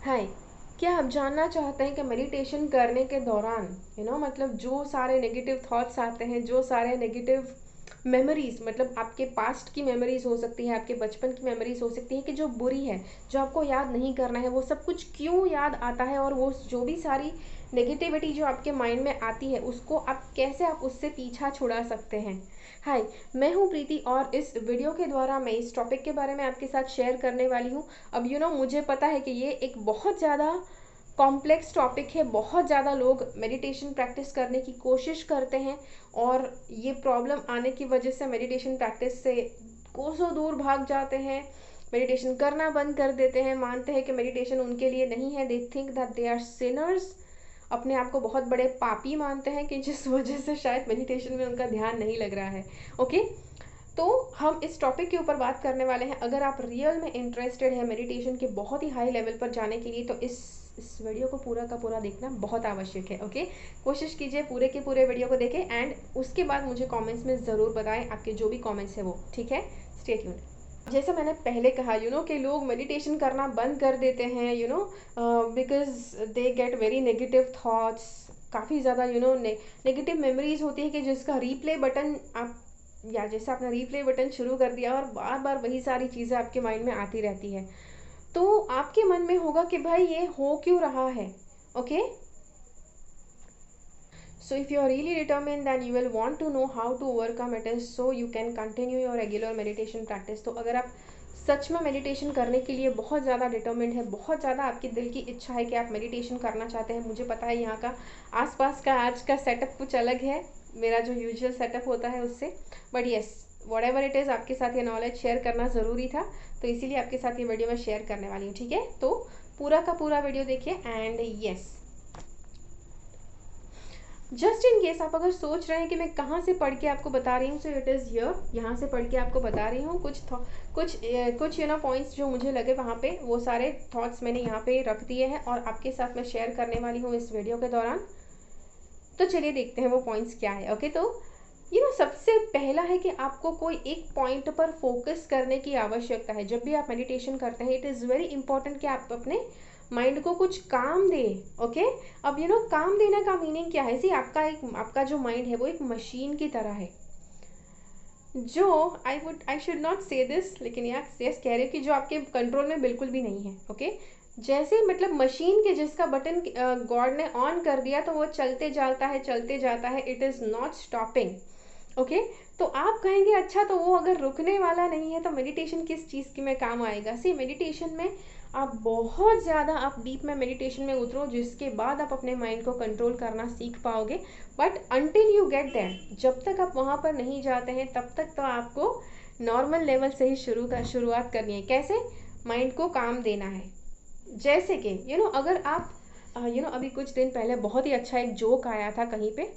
हाय, क्या आप जानना चाहते हैं कि मेडिटेशन करने के दौरान मतलब जो सारे नेगेटिव थॉट्स आते हैं, जो सारे नेगेटिव मेमोरीज, मतलब आपके पास्ट की मेमोरीज हो सकती है, आपके बचपन की मेमोरीज हो सकती है कि जो बुरी है, जो आपको याद नहीं करना है, वो सब कुछ क्यों याद आता है, और वो जो भी सारी नेगेटिविटी जो आपके माइंड में आती है उसको आप उससे पीछा छुड़ा सकते हैं। हाय, मैं हूँ प्रीति और इस वीडियो के द्वारा मैं इस टॉपिक के बारे में आपके साथ शेयर करने वाली हूँ। अब मुझे पता है कि ये एक बहुत ज़्यादा कॉम्प्लेक्स टॉपिक है। बहुत ज़्यादा लोग मेडिटेशन प्रैक्टिस करने की कोशिश करते हैं और ये प्रॉब्लम आने की वजह से मेडिटेशन प्रैक्टिस से कोसों दूर भाग जाते हैं, मेडिटेशन करना बंद कर देते हैं, मानते हैं कि मेडिटेशन उनके लिए नहीं है। They think that they are sinners, अपने आप को बहुत बड़े पापी मानते हैं कि जिस वजह से शायद मेडिटेशन में उनका ध्यान नहीं लग रहा है। ओके, तो हम इस टॉपिक के ऊपर बात करने वाले हैं। अगर आप रियल में इंटरेस्टेड है मेडिटेशन के बहुत ही हाई लेवल पर जाने के लिए, तो इस वीडियो को पूरा का पूरा देखना बहुत आवश्यक है। ओके, कोशिश कीजिए पूरे के पूरे वीडियो को देखें एंड उसके बाद मुझे कमेंट्स में ज़रूर बताएं आपके जो भी कमेंट्स है वो। ठीक है, स्टे ट्यून्ड। जैसा मैंने पहले कहा कि लोग मेडिटेशन करना बंद कर देते हैं because they get very negative thoughts. काफ़ी ज़्यादा नेगेटिव मेमोरीज होती है कि जिसका रीप्ले बटन आप, या जैसे आपने रीप्ले बटन शुरू कर दिया और बार बार वही सारी चीज़ें आपके माइंड में आती रहती है, तो आपके मन में होगा कि भाई ये हो क्यों रहा है। Okay, so if you are really determined then you will want to know how to overcome it is so you can continue your regular meditation practice। तो अगर आप सच में मेडिटेशन करने के लिए बहुत ज़्यादा डिटर्मिंड है, बहुत ज़्यादा आपकी दिल की इच्छा है कि आप मेडिटेशन करना चाहते हैं, मुझे पता है यहाँ का आसपास का आज का सेटअप कुछ अलग है मेरा जो यूजुअल सेटअप होता है उससे, but yes what ever it is, आपके साथ ये नॉलेज शेयर करना ज़रूरी था, तो इसीलिए आपके साथ ये वीडियो मैं शेयर करने वाली हूँ। ठीक है, तो पूरा का पूरा वीडियो देखिए and yes, just in case आप अगर सोच रहे हैं कि मैं कहाँ से पढ़ के आपको बता रही हूँ, सो इट इज़ हियर, यहाँ से पढ़ के आपको बता रही हूँ। कुछ पॉइंट्स जो मुझे लगे वहाँ पे, वो सारे थॉट्स मैंने यहाँ पे रख दिए हैं और आपके साथ मैं शेयर करने वाली हूँ इस वीडियो के दौरान। तो चलिए देखते हैं वो पॉइंट्स क्या है। ओके, तो सबसे पहला है कि आपको कोई एक पॉइंट पर फोकस करने की आवश्यकता है। जब भी आप मेडिटेशन करते हैं, इट इज़ वेरी इंपॉर्टेंट कि आप अपने माइंड को कुछ काम दे। ओके, अब काम देने का मीनिंग क्या है? सी आपका जो माइंड है वो एक मशीन की तरह है, जो आई शुड नॉट से दिस, लेकिन यस कह रहे कि जो आपके कंट्रोल में बिल्कुल भी नहीं है। ओके, जैसे मतलब मशीन के जिसका बटन गॉड ने ऑन कर दिया तो वो चलते जाता है, चलते जाता है, it is not stopping. Okay, तो आप कहेंगे अच्छा तो वो अगर रुकने वाला नहीं है तो मेडिटेशन किस चीज़ की में काम आएगा? सी मेडिटेशन में आप बहुत ज़्यादा आप डीप में मेडिटेशन में उतरो, जिसके बाद आप अपने माइंड को कंट्रोल करना सीख पाओगे। But until you get there, जब तक आप वहाँ पर नहीं जाते हैं तब तक तो आपको नॉर्मल लेवल से ही शुरुआत करनी है। कैसे? माइंड को काम देना है। जैसे कि अगर आप अभी कुछ दिन पहले बहुत ही अच्छा एक जोक आया था कहीं पे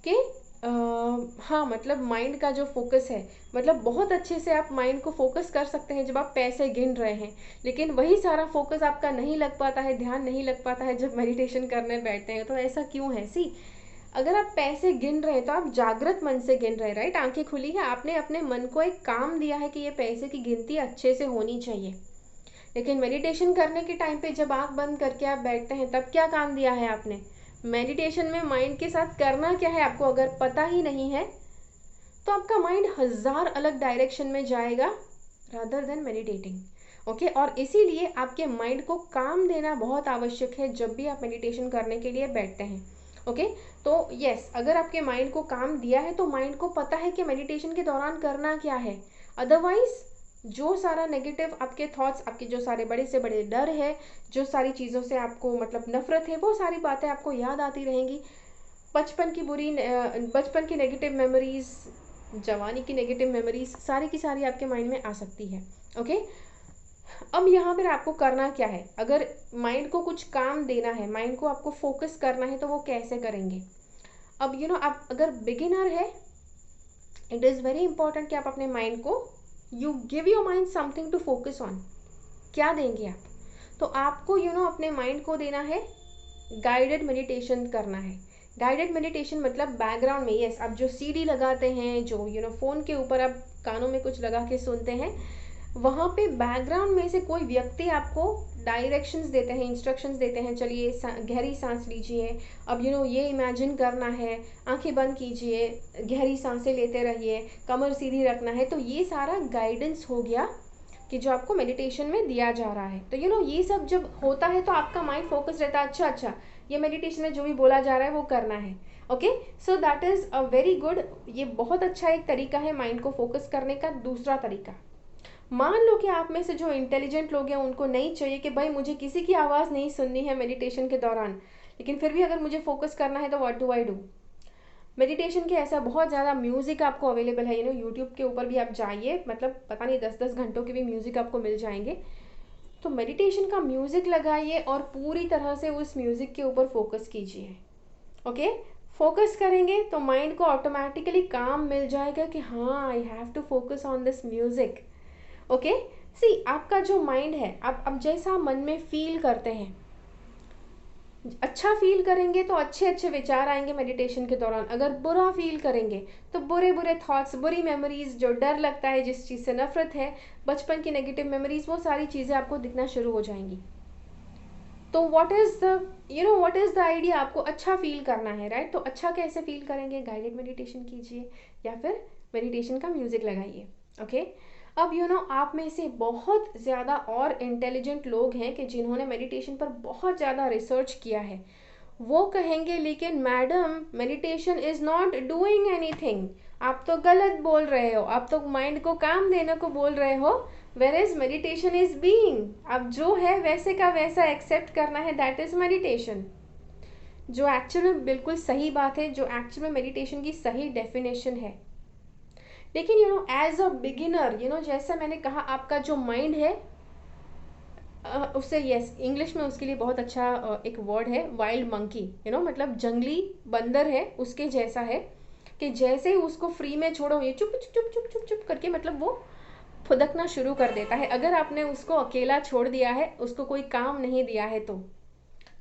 कि हाँ, मतलब माइंड का जो फोकस है, मतलब बहुत अच्छे से आप माइंड को फोकस कर सकते हैं जब आप पैसे गिन रहे हैं, लेकिन वही सारा फोकस आपका नहीं लग पाता है, ध्यान नहीं लग पाता है जब मेडिटेशन करने बैठते हैं। तो ऐसा क्यों है? सी, अगर आप पैसे गिन रहे हैं तो आप जागृत मन से गिन रहे हैं, राइट? आंखें खुली है, आपने अपने मन को एक काम दिया है कि ये पैसे की गिनती अच्छे से होनी चाहिए। लेकिन मेडिटेशन करने के टाइम पे जब आंख बंद करके आप बैठते हैं, तब क्या काम दिया है आपने? मेडिटेशन में माइंड के साथ करना क्या है आपको अगर पता ही नहीं है, तो आपका माइंड हजार अलग डायरेक्शन में जाएगा रादर देन मेडिटेटिंग। ओके, और इसीलिए आपके माइंड को काम देना बहुत आवश्यक है जब भी आप मेडिटेशन करने के लिए बैठते हैं। ओके, तो यस, अगर आपके माइंड को काम दिया है तो माइंड को पता है कि मेडिटेशन के दौरान करना क्या है। अदरवाइज जो सारा नेगेटिव आपके थॉट्स, आपके जो सारे बड़े से बड़े डर है, जो सारी चीज़ों से आपको मतलब नफरत है, वो सारी बातें आपको याद आती रहेंगी। बचपन की नेगेटिव मेमोरीज, जवानी की नेगेटिव मेमोरीज, सारी की सारी आपके माइंड में आ सकती है। ओके, अब यहाँ पर आपको करना क्या है? अगर माइंड को कुछ काम देना है, माइंड को आपको फोकस करना है, तो वो कैसे करेंगे? अब आप अगर बिगिनर है, इट इज़ वेरी इंपॉर्टेंट कि आप अपने माइंड को, you give your mind something to focus on. क्या देंगे आप? तो आपको अपने माइंड को देना है गाइडेड मेडिटेशन करना है। गाइडेड मेडिटेशन मतलब बैकग्राउंड में, यस, आप जो सीडी लगाते हैं, जो फ़ोन के ऊपर आप कानों में कुछ लगा के सुनते हैं, वहाँ पे बैकग्राउंड में से कोई व्यक्ति आपको डायरेक्शंस देते हैं, इंस्ट्रक्शंस देते हैं, चलिए गहरी सांस लीजिए, अब ये इमेजिन करना है, आंखें बंद कीजिए, गहरी सांसें लेते रहिए, कमर सीधी रखना है। तो ये सारा गाइडेंस हो गया कि जो आपको मेडिटेशन में दिया जा रहा है। तो ये सब जब होता है तो आपका माइंड फोकस रहता है, अच्छा ये मेडिटेशन में जो भी बोला जा रहा है वो करना है। Okay, so that is a very good, ये बहुत अच्छा एक तरीका है माइंड को फोकस करने का। दूसरा तरीका, मान लो कि आप में से जो इंटेलिजेंट लोग हैं उनको नहीं चाहिए कि भाई मुझे किसी की आवाज़ नहीं सुननी है मेडिटेशन के दौरान, लेकिन फिर भी अगर मुझे फोकस करना है तो what do I do. Meditation के ऐसा बहुत ज़्यादा म्यूज़िक आपको अवेलेबल है, यूट्यूब के ऊपर भी आप जाइए, मतलब पता नहीं 10-10 घंटों के भी म्यूज़िक आपको मिल जाएंगे। तो मेडिटेशन का म्यूज़िक लगाइए और पूरी तरह से उस म्यूज़िक के ऊपर फोकस कीजिए। ओके, फोकस करेंगे तो माइंड को ऑटोमेटिकली काम मिल जाएगा कि हाँ I have to focus on this music. Okay, see आपका जो माइंड है, आप अब जैसा मन में फील करते हैं, अच्छा फील करेंगे तो अच्छे अच्छे विचार आएंगे मेडिटेशन के दौरान। अगर बुरा फील करेंगे तो बुरे बुरे थॉट्स, बुरी मेमोरीज, जो डर लगता है, जिस चीज़ से नफरत है, बचपन की नेगेटिव मेमोरीज, वो सारी चीज़ें आपको दिखना शुरू हो जाएंगी। तो व्हाट इज़ द आइडिया, आपको अच्छा फील करना है, राइट? तो अच्छा कैसे फील करेंगे? गाइडेड मेडिटेशन कीजिए या फिर मेडिटेशन का म्यूजिक लगाइए। ओके, अब आप में से बहुत ज़्यादा और इंटेलिजेंट लोग हैं कि जिन्होंने मेडिटेशन पर बहुत ज़्यादा रिसर्च किया है। वो कहेंगे लेकिन madam meditation is not doing anything, आप तो गलत बोल रहे हो, आप तो माइंड को काम देने को बोल रहे हो, where is meditation is being. अब जो है वैसे का वैसा एक्सेप्ट करना है, दैट इज मेडिटेशन। जो एक्चुअल में बिल्कुल सही बात है, जो एक्चुअल में मेडिटेशन की सही डेफिनेशन है। लेकिन एज अ बिगिनर, जैसा मैंने कहा, आपका जो माइंड है उससे, यस, इंग्लिश में उसके लिए बहुत अच्छा एक वर्ड है, वाइल्ड मंकी, मतलब जंगली बंदर है, उसके जैसा है कि जैसे ही उसको फ्री में छोड़ो ये चुप चुप चुप चुप चुप चुप करके मतलब वो फुदकना शुरू कर देता है। अगर आपने उसको अकेला छोड़ दिया है, उसको कोई काम नहीं दिया है, तो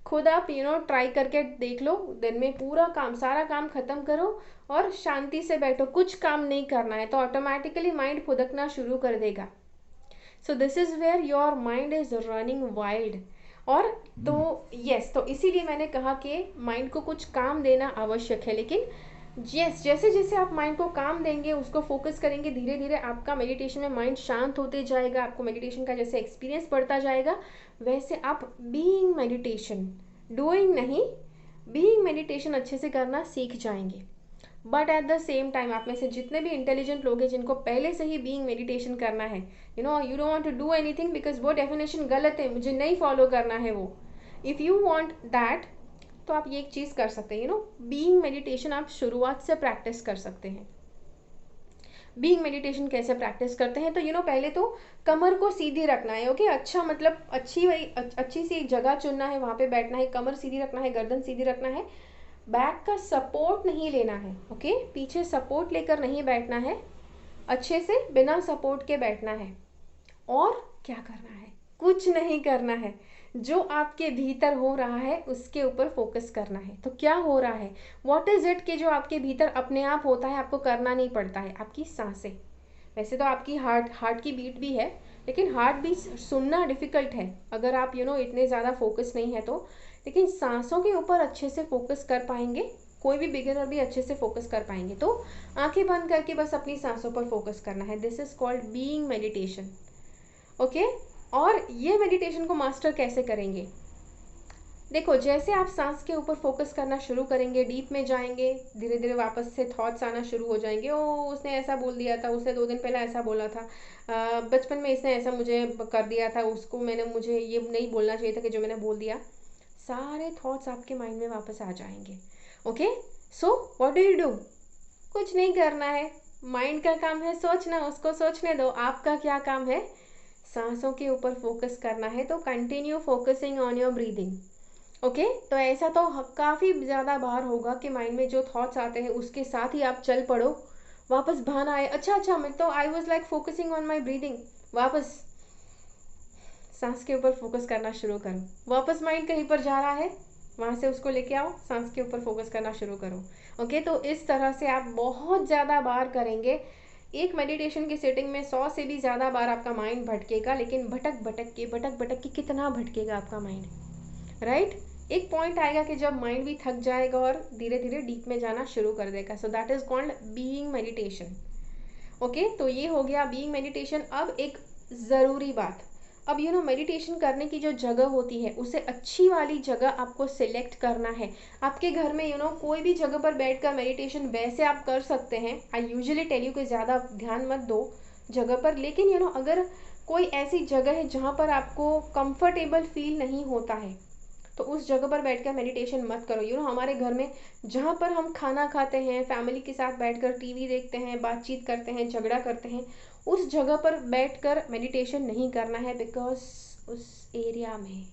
खुद आप ट्राई करके देख लो, दिन में पूरा काम, सारा काम खत्म करो और शांति से बैठो, कुछ काम नहीं करना है, तो ऑटोमेटिकली माइंड फुदकना शुरू कर देगा। So this is where your mind is running wild. और तो यस, तो इसीलिए मैंने कहा कि माइंड को कुछ काम देना आवश्यक है। लेकिन यस, जैसे जैसे आप माइंड को काम देंगे, उसको फोकस करेंगे, धीरे धीरे आपका मेडिटेशन में माइंड शांत होते जाएगा। आपको मेडिटेशन का जैसे एक्सपीरियंस बढ़ता जाएगा, वैसे आप बीइंग मेडिटेशन, डूइंग नहीं, बीइंग मेडिटेशन अच्छे से करना सीख जाएंगे। But at the same time, आप में से जितने भी इंटेलिजेंट लोग हैं जिनको पहले से ही बीइंग मेडिटेशन करना है, you don't want to do anything because वो डेफिनेशन गलत है, मुझे नहीं फॉलो करना है वो, इफ़ यू वांट दैट, तो आप ये एक चीज़ कर सकते हैं, बीइंग मेडिटेशन आप शुरुआत से प्रैक्टिस कर सकते हैं। बीइंग मेडिटेशन कैसे प्रैक्टिस करते हैं? तो पहले तो कमर को सीधी रखना है। ओके, अच्छा, मतलब अच्छी सी जगह चुनना है, वहाँ पे बैठना है, कमर सीधी रखना है, गर्दन सीधी रखना है, बैक का सपोर्ट नहीं लेना है। ओके, पीछे सपोर्ट लेकर नहीं बैठना है, अच्छे से बिना सपोर्ट के बैठना है। और क्या करना है? कुछ नहीं करना है, जो आपके भीतर हो रहा है उसके ऊपर फोकस करना है। तो क्या हो रहा है, व्हाट इज इट, कि जो आपके भीतर अपने आप होता है, आपको करना नहीं पड़ता है, आपकी सांसें। वैसे तो आपकी हार्ट की बीट भी है, लेकिन हार्ट बीट सुनना डिफ़िकल्ट है अगर आप इतने ज़्यादा फोकस नहीं है तो। लेकिन सांसों के ऊपर अच्छे से फोकस कर पाएंगे, कोई भी बिगिनर भी अच्छे से फोकस कर पाएंगे। तो आंखें बंद करके बस अपनी सांसों पर फोकस करना है। This is called being meditation. Okay, और ये मेडिटेशन को मास्टर कैसे करेंगे? देखो, जैसे आप सांस के ऊपर फोकस करना शुरू करेंगे, डीप में जाएंगे, धीरे धीरे वापस से थॉट्स आना शुरू हो जाएंगे। ओ, उसने ऐसा बोल दिया था, उसने 2 दिन पहले ऐसा बोला था, बचपन में इसने ऐसा मुझे कर दिया था, मुझे ये नहीं बोलना चाहिए था कि जो मैंने बोल दिया। सारे थॉट्स आपके माइंड में वापस आ जाएंगे। Okay, so what do you do? कुछ नहीं करना है, माइंड का काम है सोचना, उसको सोचने दो। आपका क्या काम है? सांसों के ऊपर फोकस करना है। तो continue focusing on your breathing. Okay, तो ऐसा तो काफ़ी ज़्यादा बार होगा कि माइंड में जो थॉट्स आते हैं उसके साथ ही आप चल पड़ो, वापस भान आए, अच्छा मैं तो I was like focusing on my breathing, वापस सांस के ऊपर फोकस करना शुरू करो। वापस माइंड कहीं पर जा रहा है, वहाँ से उसको लेके आओ, सांस के ऊपर फोकस करना शुरू करो। ओके, तो इस तरह से आप बहुत ज़्यादा बार करेंगे, एक मेडिटेशन की सेटिंग में 100 से भी ज़्यादा बार आपका माइंड भटकेगा, लेकिन भटक भटक के कितना भटकेगा आपका माइंड, राइट? एक पॉइंट आएगा कि जब माइंड भी थक जाएगा और धीरे धीरे डीप में जाना शुरू कर देगा। So that is called being meditation. Okay, तो ये हो गया बीइंग मेडिटेशन। अब एक ज़रूरी बात, अब मेडिटेशन करने की जो जगह होती है उसे अच्छी वाली जगह आपको सिलेक्ट करना है। आपके घर में कोई भी जगह पर बैठकर मेडिटेशन वैसे आप कर सकते हैं। आई यूजुअली टेल यू कि ज़्यादा ध्यान मत दो जगह पर, लेकिन अगर कोई ऐसी जगह है जहाँ पर आपको कंफर्टेबल फील नहीं होता है तो उस जगह पर बैठकर मेडिटेशन मत करो। हमारे घर में जहाँ पर हम खाना खाते हैं, फैमिली के साथ बैठकर टीवी देखते हैं, बातचीत करते हैं, झगड़ा करते हैं, उस जगह पर बैठकर मेडिटेशन नहीं करना है, बिकॉज उस एरिया में,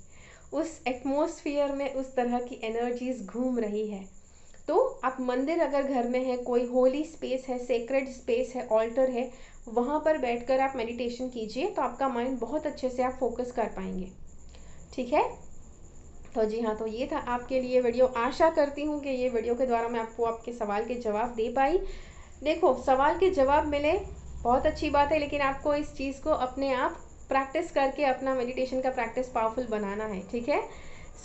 उस एटमॉस्फेयर में उस तरह की एनर्जीज घूम रही है। तो आप मंदिर अगर घर में है, कोई होली स्पेस है, सेक्रेड स्पेस है, ऑल्टर है, वहाँ पर बैठकर आप मेडिटेशन कीजिए, तो आपका माइंड बहुत अच्छे से आप फोकस कर पाएंगे। ठीक है, तो जी हाँ, तो ये था आपके लिए वीडियो। आशा करती हूँ कि ये वीडियो के द्वारा मैं आपको आपके सवाल के जवाब दे पाई। देखो, सवाल के जवाब मिले बहुत अच्छी बात है, लेकिन आपको इस चीज़ को अपने आप प्रैक्टिस करके अपना मेडिटेशन का प्रैक्टिस पावरफुल बनाना है। ठीक है,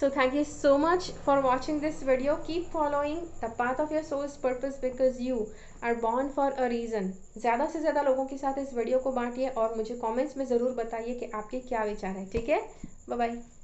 so thank you so much for watching this video. Keep following the path of your soul's purpose because you are born for a reason. ज़्यादा से ज़्यादा लोगों के साथ इस वीडियो को बांटिए और मुझे कॉमेंट्स में ज़रूर बताइए कि आपके क्या विचार है। ठीक है, बाय बाय।